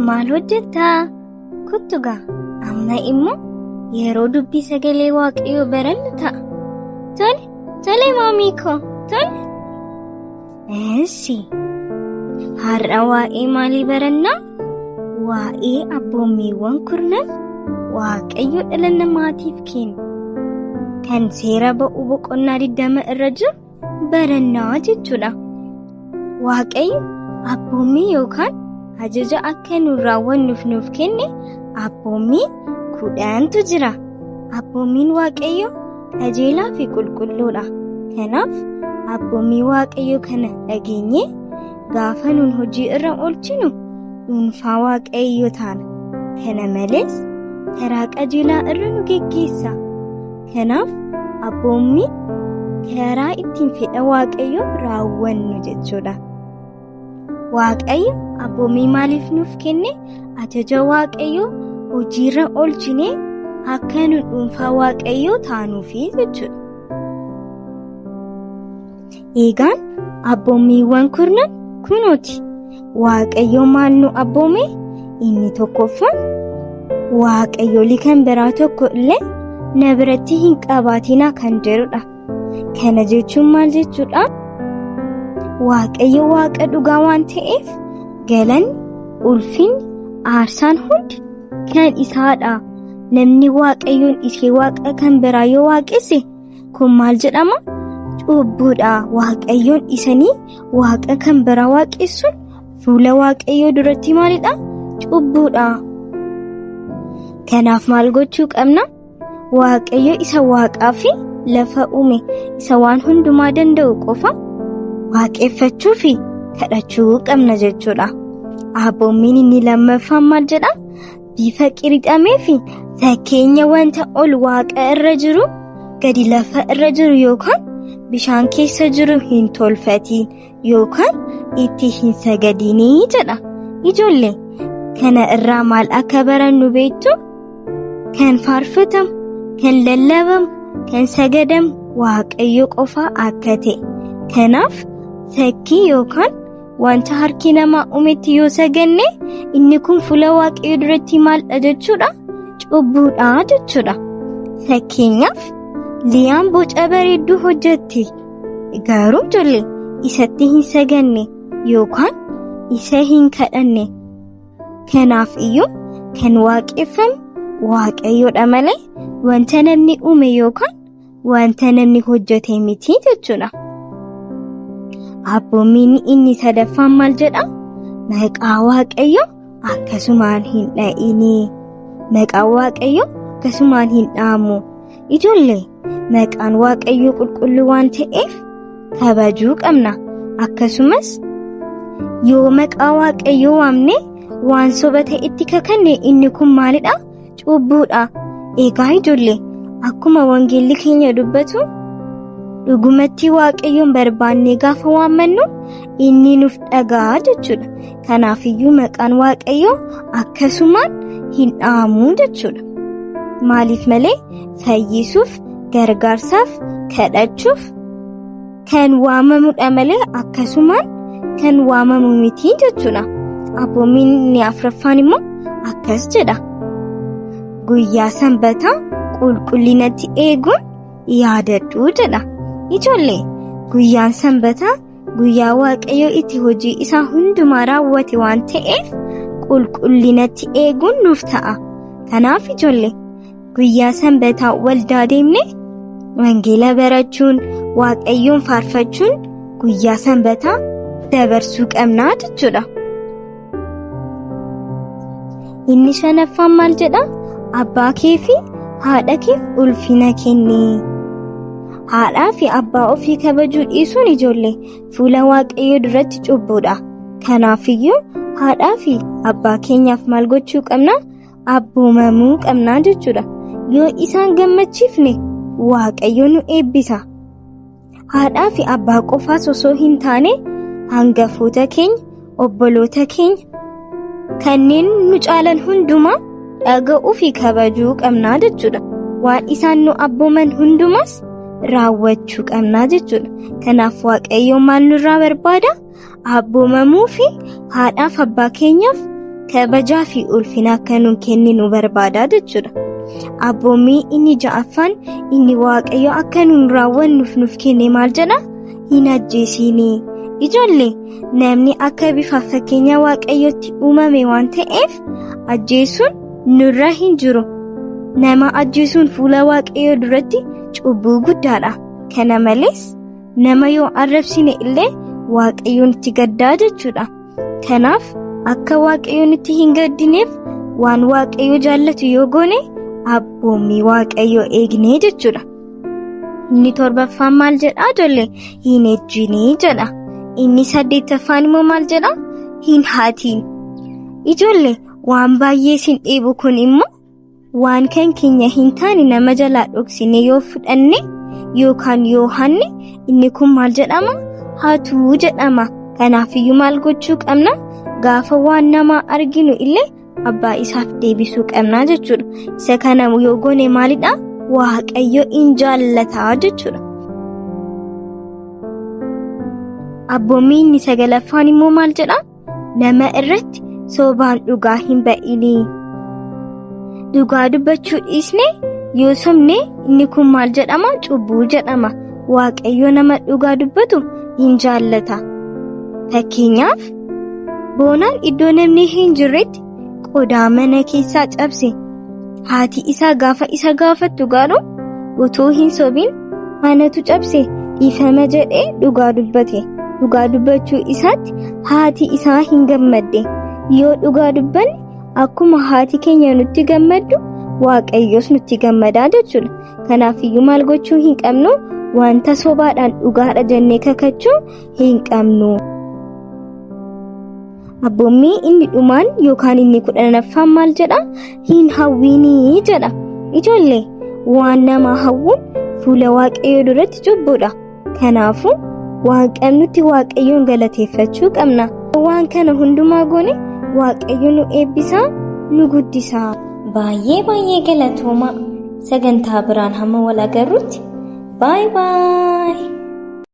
Maal hojjettaa? Kuttugaa amma immoo yeroo dubbii sagalee waaqayyoo barannu ta'a. Tole maamii koo tole. Eessi har'a waa'ee maalii barannaa? Waa'ee abboommiiwwan kurnan waaqayyo dhala namaatiif kennu kan seera ba'uu boqonnaa 20 irra jiru barannaa jechuudha. Waaqayyo abboommii yookaan ajaja akka nu raawwannuuf nuuf kenne abboommii 10tu jira. Abboommiin waaqayyo qajeelaa fi qulqulluudha. Kanaaf abboommii waaqayyo kana dhageenye gaafa nuun hojii irra oolchinu dhuunfaa waaqayyo taana. Kana malees karaa qajeelaa irra nu geggeessa. Kanaaf abboommii karaa ittiin fedha waaqayyo raawwannu jechuudha. Waaqayyo abboommii maaliif nuuf kenne? Ajaja waaqayyo hojiirra oolchine akka nu dhuunfaa waaqayyo taanuufi jechuudha. Eegaan abboommiiwwan kurnan kunooti. Waaqayyo maal nu abboome? Inni tokkoffaan waaqayyolii kan biraa tokko illee na biratti hin qabaatinaa kan jedhudha. Kana jechuun maal jechuudha? Waaqayyo waaqa dhugaa waan ta'eef galanni, ulfinni, aarsaan hundi kan isaadha. Namni waaqayyoon ishee waaqa kan biraa yoo waaqesse kun maal jedhama? Cubbuudha. Waaqayyoon isanii waaqa kan biraa waaqessuun fuula waaqayyoo duratti maalidha? Cubbuudha. Kanaaf maal gochuu qabna? Waaqayyo isa waaqaa fi lafa uume isa waan hundumaa danda'u qofa waaqeffachuu fi kadhachuu qabna jechuudha. Abboommiin inni lammaffaan maal jedha? Bifa qirixamee fi fakkeenya wanta ol waaqa irra jiru gadi lafa irra jiru yookaan bishaan keessa jiru hin tolfatiin yookaan itti hin sagadinii jedha. Ijoollee kana irraa maal akka barannu beektu? Kan faarfatamu, kan lallabamu, kan sagadamu waaqayyo qofa akka ta'e. Kanaaf fakkii yookaan wanta harki namaa uumetti yoo saganne inni kun fuula waaqayyo duratti maaldha jechuudha? Cubbuudha jechuudha. Fakkeenyaaf Liyaan boca bareedduu hojjette garuu ijoollee isatti hin saganne yookaan isa hin kadhanne. Kanaaf iyyuu kan waaqeffamu waaqayyoodha malee wanta namni uume yookaan wanta namni hojjete miti jechuudha. Abboommiin inni sadaffaan maal jedha? Maqaa waaqayyo akkasumaan hin dha'ini. Maqaan waaqayyo akkasumaan hin dhaamu. Ijoollee maqaan waaqayyo qulqulluu waan ta'eef kabajuu qabna. Akkasumas yoo maqaa waaqayyo waamne waan soba ta'etti kakanne inni kun maalidha? Cubbuudha. Egaa ijoollee akkuma wangeelli keenya dubbatu dhugumatti waaqayyoon barbaannee gaafa waammannu inni nuuf dhaga'a jechuudha. Kanaafiyyuu maqaan waaqayyoo akkasumaan hin dhaamu jechuudha. Maaliif malee fayyisuuf, gargaarsaaf, kadhachuuf kan waamamudha malee akkasumaan kan waamamu miti jechuudha. Abboommiin inni afuraffaan immoo akkas jedha. Guyyaa sanbataa qulqullinatti eeguun yaadadhu jedha. Ijoollee guyyaan sanbataa guyyaa waaqayyo itti hojii isaa hundumaa raawwate waan ta'eef qulqullinatti eeguun nuuf ta'a. Kanaaf ijoollee guyyaa sanbataa waldaa deemne wangeela barachuun waaqayyoon faarfachuun guyyaa sanbataa dabarsuu qabnaa jechuudha. Inni shanaffaan maal jedha? Abbaa kee fi haadha kee ulfina kenni. Haadhaa fi abbaa ofii kabajuu dhiisuun ijoollee fuula waaqayyoo duratti cubbuudha. Kanaafiyyuu haadhaa fi abbaa keenyaaf maal gochuu qabna? Abboomamuu qabnaa jechuudha. Yoo isaan gammachiifne waaqayyo nu eebbisa. Haadhaa fi abbaa qofaas osoo hin taane hangafoota keenya, obboloota keenya kanneen nu caalan hundumaa dhaga'uu fi kabajuu qabnaa jechuudha. Waan isaan nu abbooman hundumas raawwachuu qabnaa jechuudha. Kanaaf Waaqayyo maal nurraa barbaada? Abboomamuu fi haadhaaf abbaa keenyaaf kabajaa fi ulfina akka nu kenninu barbaada jechuudha. Abboommii inni ja'affaan inni Waaqayyo akka nu raawwannuuf nuuf kenne maal jedha? Hin ajjeesinii. Ijoollee namni akka bifa fakkeenya Waaqayyootti uumame waan ta'eef ajjeesuun nurra hin jiru. Nama ajjeesuun fuula Waaqayyoo duratti cubbuu guddaadha. Kana malees nama yoo arrabsine illee Waaqayyoon itti gaddaa jechuudha. Kanaaf akka Waaqayyoon itti hin gaddineef waan Waaqayyo jaallatu yoo goone abboommii Waaqayyo eegnee jechuudha. Inni torbaffaan maal jedhaa ijoollee? Hin ejjinii jedha. Inni 8ffaan immoo maal jedhaa? Hin haatiin. Ijoollee waan baay'ee sin dhiibu kun immoo waan kan keenya hin taane nama jalaa dhoksine yoo fudhanne yookaan yoo hanne inni kun maal jedhama? Haatuu jedhama. Kanaafiyyuu maal gochuu qabna? Gaafa waan nama arginu illee abbaa isaaf deebisuu qabna jechuudha. Isa kana yoo goone maalidha? Waaqayyo in jaallataa jechuudha. Abboommii inni 9ffaan immoo maal jedha? Nama irratti sobaan dhugaa hin ba'inii. Dhugaa dubbachuu dhiisne yoo sobne inni kun maal jedhama? Cubbuu jedhama. Waaqayyo nama dhugaa dubbatu hin jaallata. Fakkeenyaaf boonaan iddoo namni hin jirretti qodaa mana keessaa cabse. Haati isaa gaafa isa gaafattu garuu utuu hin sobiin anatu cabse dhiifama jedhee dhugaa dubbate. Dhugaa dubbachuu isaatti haati isaa hin gammadde. Yoo dhugaa dubbanne akkuma haati keenya nutti gammaddu Waaqayyos nutti gammadaa jechuudha. Kanaafiyyuu maal gochuu hin qabnu? Wanta sobaadhaan dhugaadha jennee kakachuu hin qabnu. Abboommii inni dhumaan yookaan inni 10ffaan maal jedha? Hin hawwiinii jedha. Ijoollee waan nama hawwuun fuula Waaqayyoo duratti cubbuudha. Kanaafuu waan qabnutti Waaqayyoon galateeffachuu qabna. Waan kana hundumaa goone Waaqayyo nu eebbisaa, nu guddisaa. Baay'ee galatooma. Sagantaa biraan hamma wal agarrutti. Bye bye.